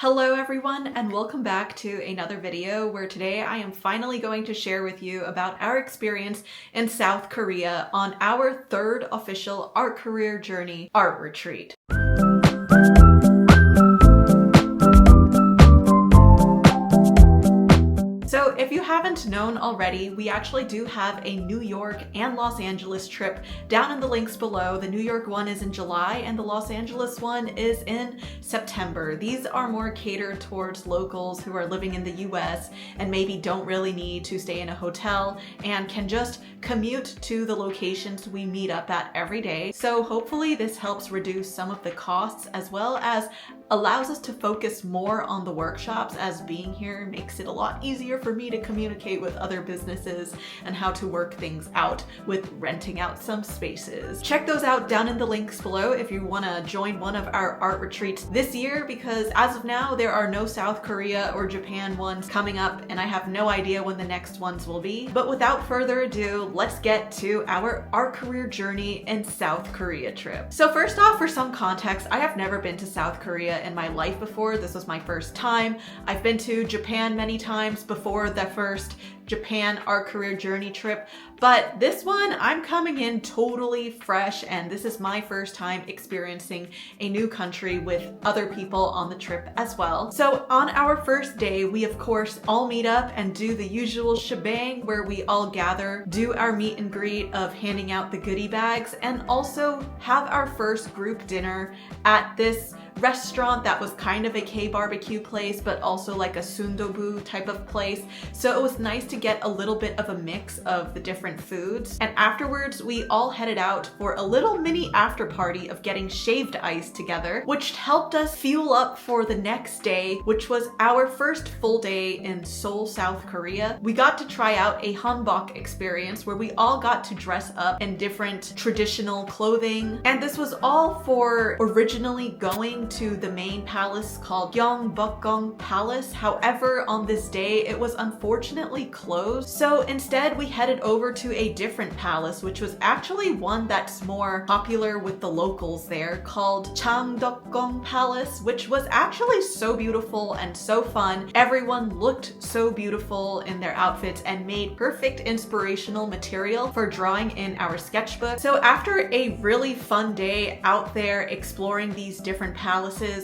Hello everyone and welcome back to another video where today I am finally going to share with you about our experience in South Korea on our third official art career journey art retreat. So if you haven't known already, we actually do have a New York and Los Angeles trip down in the links below. The New York one is in July and the Los Angeles one is in September. These are more catered towards locals who are living in the US and maybe don't really need to stay in a hotel and can just commute to the locations we meet up at every day. So hopefully this helps reduce some of the costs as well as allows us to focus more on the workshops, as being here makes it a lot easier for me to communicate with other businesses and how to work things out with renting out some spaces. Check those out down in the links below if you want to join one of our art retreats this year, because as of now there are no South Korea or Japan ones coming up and I have no idea when the next ones will be. But without further ado, let's get to our art career journey in South Korea trip. So first off, for some context, I have never been to South Korea in my life before. This was my first time. I've been to Japan many times before the first Japan art career journey trip, but this one I'm coming in totally fresh and this is my first time experiencing a new country with other people on the trip as well. So on our first day, we of course all meet up and do the usual shebang where we all gather, do our meet and greet of handing out the goodie bags, and also have our first group dinner at this restaurant that was kind of a K-barbecue place, but also like a sundobu type of place. So it was nice to get a little bit of a mix of the different foods. And afterwards, we all headed out for a little mini after party of getting shaved ice together, which helped us fuel up for the next day, which was our first full day in Seoul, South Korea. We got to try out a hanbok experience where we all got to dress up in different traditional clothing. And this was all for originally going to the main palace called Gyeongbokgung Palace. However, on this day, it was unfortunately closed. So instead, we headed over to a different palace, which was actually one that's more popular with the locals there, called Changdeokgung Palace, which was actually so beautiful and so fun. Everyone looked so beautiful in their outfits and made perfect inspirational material for drawing in our sketchbook. So after a really fun day out there exploring these different palaces,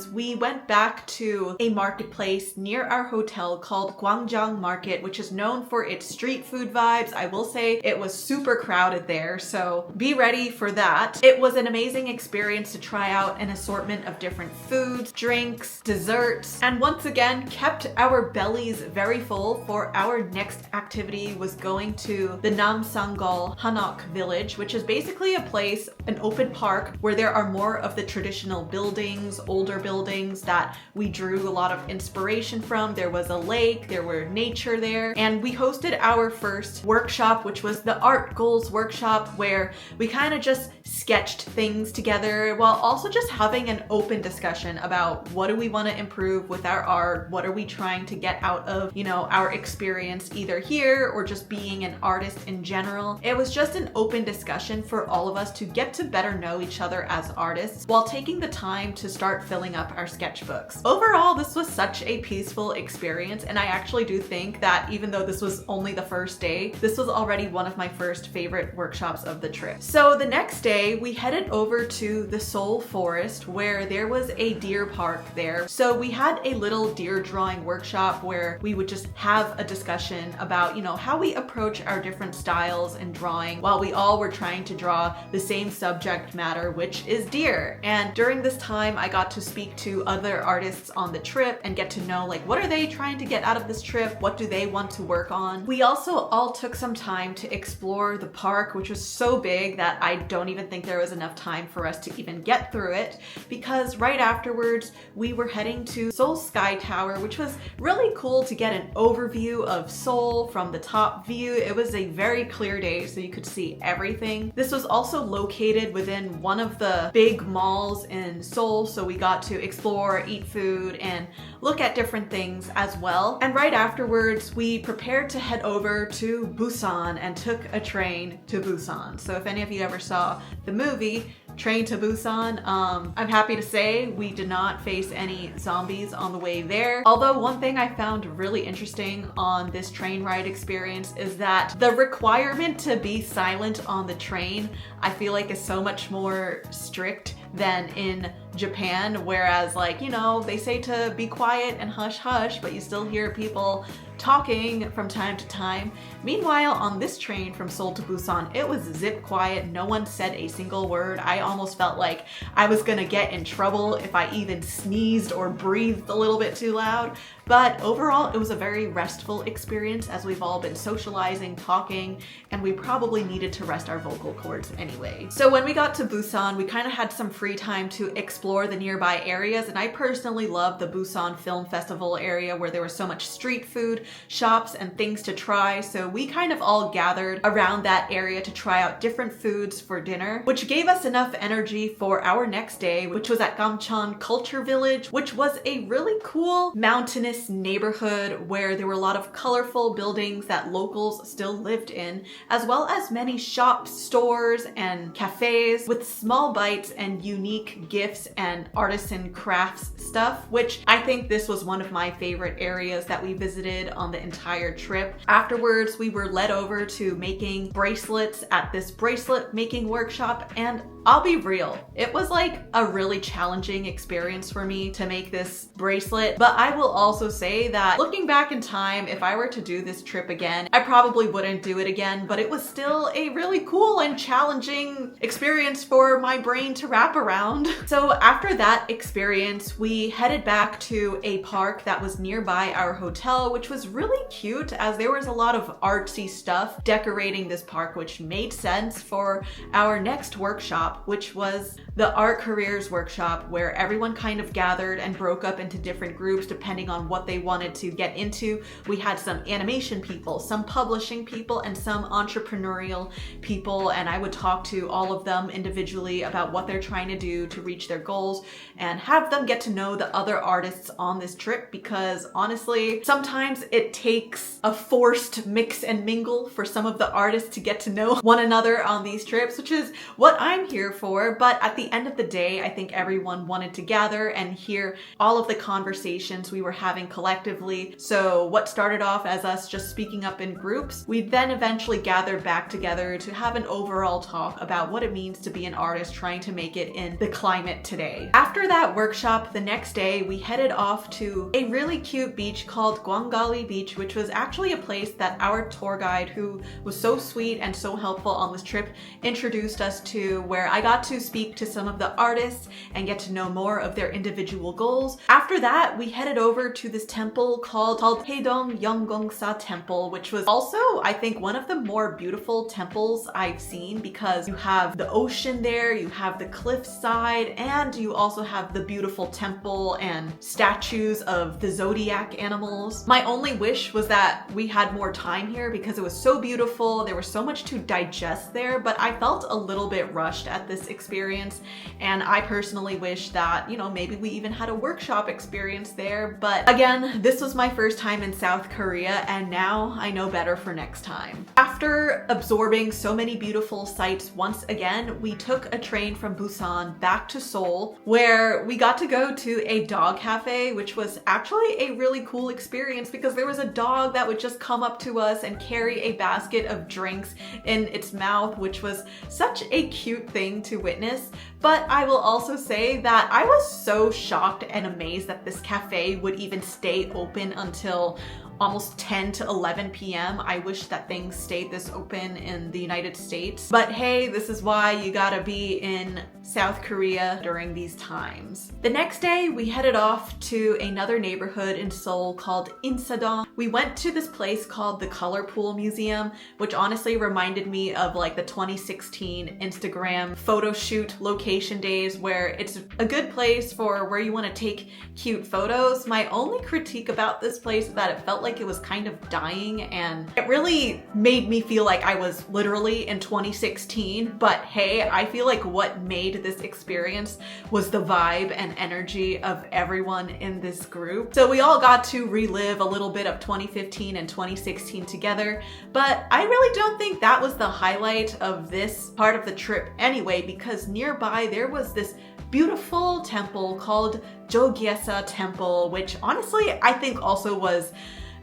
we went back to a marketplace near our hotel called Gwangjang Market, which is known for its street food vibes. I will say it was super crowded there, so be ready for that. It was an amazing experience to try out an assortment of different foods, drinks, desserts, and once again kept our bellies very full. For our next activity was going to the Namsangal Hanok village, which is basically a place, an open park, where there are more of the traditional buildings, older buildings that we drew a lot of inspiration from. There was a lake, there were nature there, and we hosted our first workshop, which was the art goals workshop, where we kind of just sketched things together while also just having an open discussion about what do we want to improve with our art, what are we trying to get out of, our experience either here or just being an artist in general. It was just an open discussion for all of us to get to better know each other as artists while taking the time to start filling up our sketchbooks. Overall, this was such a peaceful experience, and I actually do think that even though this was only the first day, this was already one of my first favorite workshops of the trip. So the next day, we headed over to the Seoul Forest where there was a deer park there. So we had a little deer drawing workshop where we would just have a discussion about, how we approach our different styles in drawing while we all were trying to draw the same subject matter, which is deer. And during this time, I got to speak to other artists on the trip and get to know what are they trying to get out of this trip? What do they want to work on? We also all took some time to explore the park, which was so big that I don't even think there was enough time for us to even get through it, because right afterwards we were heading to Seoul Sky Tower, which was really cool to get an overview of Seoul from the top view. It was a very clear day, so you could see everything. This was also located within one of the big malls in Seoul, so we got to explore, eat food, and look at different things as well. And right afterwards, we prepared to head over to Busan and took a train to Busan. So if any of you ever saw the movie, train to Busan. I'm happy to say we did not face any zombies on the way there. Although one thing I found really interesting on this train ride experience is that the requirement to be silent on the train, I feel like is so much more strict than in Japan, whereas like, you know, they say to be quiet and hush hush, but you still hear people talking from time to time. Meanwhile, on this train from Seoul to Busan, it was zip quiet. No one said a single word. I almost felt like I was gonna get in trouble if I even sneezed or breathed a little bit too loud. But overall, it was a very restful experience as we've all been socializing, talking, and we probably needed to rest our vocal cords anyway. So when we got to Busan, we kind of had some free time to explore the nearby areas, and I personally loved the Busan Film Festival area where there was so much street food, shops, and things to try. So we kind of all gathered around that area to try out different foods for dinner, which gave us enough energy for our next day, which was at Gamcheon Culture Village, which was a really cool mountainous neighborhood where there were a lot of colorful buildings that locals still lived in, as well as many shops, stores, and cafes with small bites and unique gifts and artisan crafts stuff, which I think this was one of my favorite areas that we visited on the entire trip. Afterwards, we were led over to making bracelets at this bracelet making workshop, and I'll be real, it was like a really challenging experience for me to make this bracelet, but I will also say that looking back in time, if I were to do this trip again, I probably wouldn't do it again, but it was still a really cool and challenging experience for my brain to wrap around. So after that experience, we headed back to a park that was nearby our hotel, which was really cute as there was a lot of artsy stuff decorating this park, which made sense for our next workshop, which was the Art Careers workshop, where everyone kind of gathered and broke up into different groups depending on what they wanted to get into. We had some animation people, some publishing people, and some entrepreneurial people, and I would talk to all of them individually about what they're trying to do to reach their goals and have them get to know the other artists on this trip, because honestly, sometimes it takes a forced mix and mingle for some of the artists to get to know one another on these trips, which is what I'm here for. But at the end of the day, I think everyone wanted to gather and hear all of the conversations we were having collectively. So what started off as us just speaking up in groups, we then eventually gathered back together to have an overall talk about what it means to be an artist trying to make it in the climate today. After that workshop, the next day we headed off to a really cute beach called Gwangali Beach, which was actually a place that our tour guide, who was so sweet and so helpful on this trip, introduced us to, where I got to speak to some of the artists and get to know more of their individual goals. After that, we headed over to this temple called Haedong Yeonggongsa Temple, which was also, I think, one of the more beautiful temples I've seen, because you have the ocean there, you have the cliffside, and you also have the beautiful temple and statues of the zodiac animals. My only wish was that we had more time here because it was so beautiful. There was so much to digest there, but I felt a little bit rushed at this experience, and I personally wish that, you know, maybe we even had a workshop experience there. But again, this was my first time in South Korea, and now I know better for next time. After absorbing so many beautiful sights once again, we took a train from Busan back to Seoul, where we got to go to a dog cafe, which was actually a really cool experience because there was a dog that would just come up to us and carry a basket of drinks in its mouth, which was such a cute thing to witness. But I will also say that I was so shocked and amazed that this cafe would even stay open until almost 10 to 11 p.m. I wish that things stayed this open in the United States. But hey, this is why you gotta be in South Korea during these times. The next day, we headed off to another neighborhood in Seoul called Insadong. We went to this place called the Color Pool Museum, which honestly reminded me of like the 2016 Instagram photo shoot location days, where it's a good place for where you want to take cute photos. My only critique about this place is that it felt like it was kind of dying, and it really made me feel like I was literally in 2016. But hey, I feel like what made made this experience was the vibe and energy of everyone in this group. So we all got to relive a little bit of 2015 and 2016 together, but I really don't think that was the highlight of this part of the trip anyway, because nearby there was this beautiful temple called Jogyesa Temple, which honestly I think also was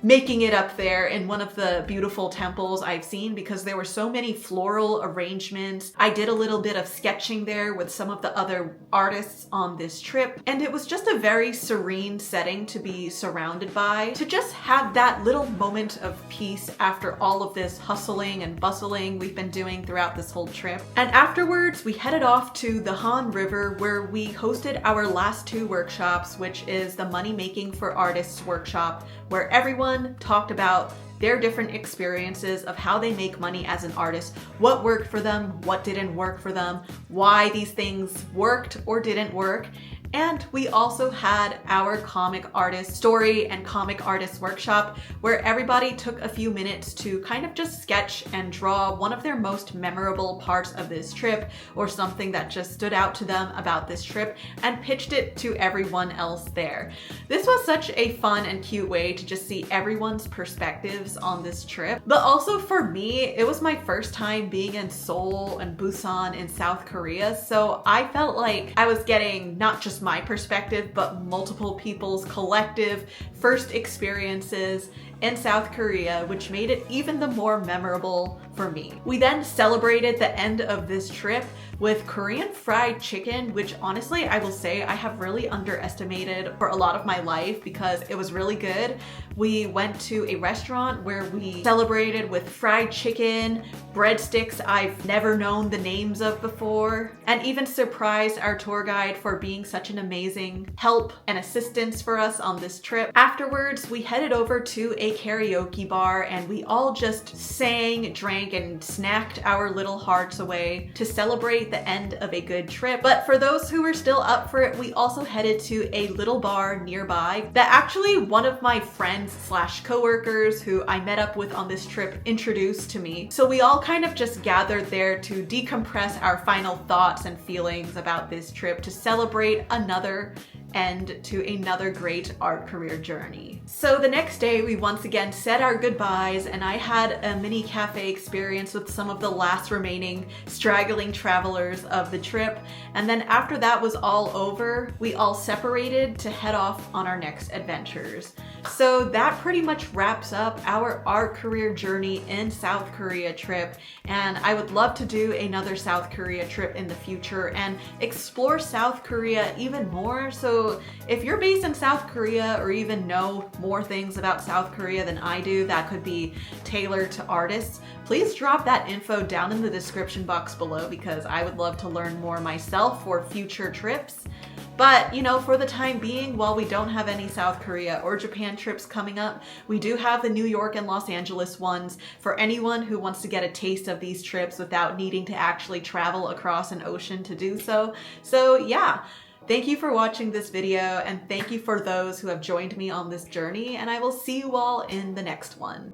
making it up there in one of the beautiful temples I've seen, because there were so many floral arrangements. I did a little bit of sketching there with some of the other artists on this trip, and it was just a very serene setting to be surrounded by, to just have that little moment of peace after all of this hustling and bustling we've been doing throughout this whole trip. And afterwards, we headed off to the Han River, where we hosted our last two workshops, which is the Money Making for Artists workshop, where everyone talked about their different experiences of how they make money as an artist, what worked for them, what didn't work for them, why these things worked or didn't work. And we also had our comic artist story and comic artist workshop, where everybody took a few minutes to kind of just sketch and draw one of their most memorable parts of this trip, or something that just stood out to them about this trip, and pitched it to everyone else there. This was such a fun and cute way to just see everyone's perspectives on this trip. But also for me, it was my first time being in Seoul and Busan in South Korea, so I felt like I was getting not just my perspective, but multiple people's collective first experiences in South Korea, which made it even the more memorable for me. We then celebrated the end of this trip with Korean fried chicken, which honestly I will say I have really underestimated for a lot of my life, because it was really good. We went to a restaurant where we celebrated with fried chicken, breadsticks I've never known the names of before, and even surprised our tour guide for being such an amazing help and assistance for us on this trip. Afterwards, we headed over to a karaoke bar, and we all just sang, drank, and snacked our little hearts away to celebrate the end of a good trip. But for those who were still up for it, we also headed to a little bar nearby that actually one of my friends slash coworkers who I met up with on this trip introduced to me. So we all kind of just gathered there to decompress our final thoughts and feelings about this trip, to celebrate another end to another great art career journey. So the next day we once again said our goodbyes, and I had a mini cafe experience with some of the last remaining straggling travelers of the trip. And then after that was all over, we all separated to head off on our next adventures. So that pretty much wraps up our art career journey in South Korea trip, and I would love to do another South Korea trip in the future and explore South Korea even more. So if you're based in South Korea, or even know more things about South Korea than I do that could be tailored to artists, please drop that info down in the description box below, because I would love to learn more myself for future trips. But, you know, for the time being, while we don't have any South Korea or Japan trips coming up, we do have the New York and Los Angeles ones for anyone who wants to get a taste of these trips without needing to actually travel across an ocean to do so. So yeah, thank you for watching this video, and thank you for those who have joined me on this journey, and I will see you all in the next one.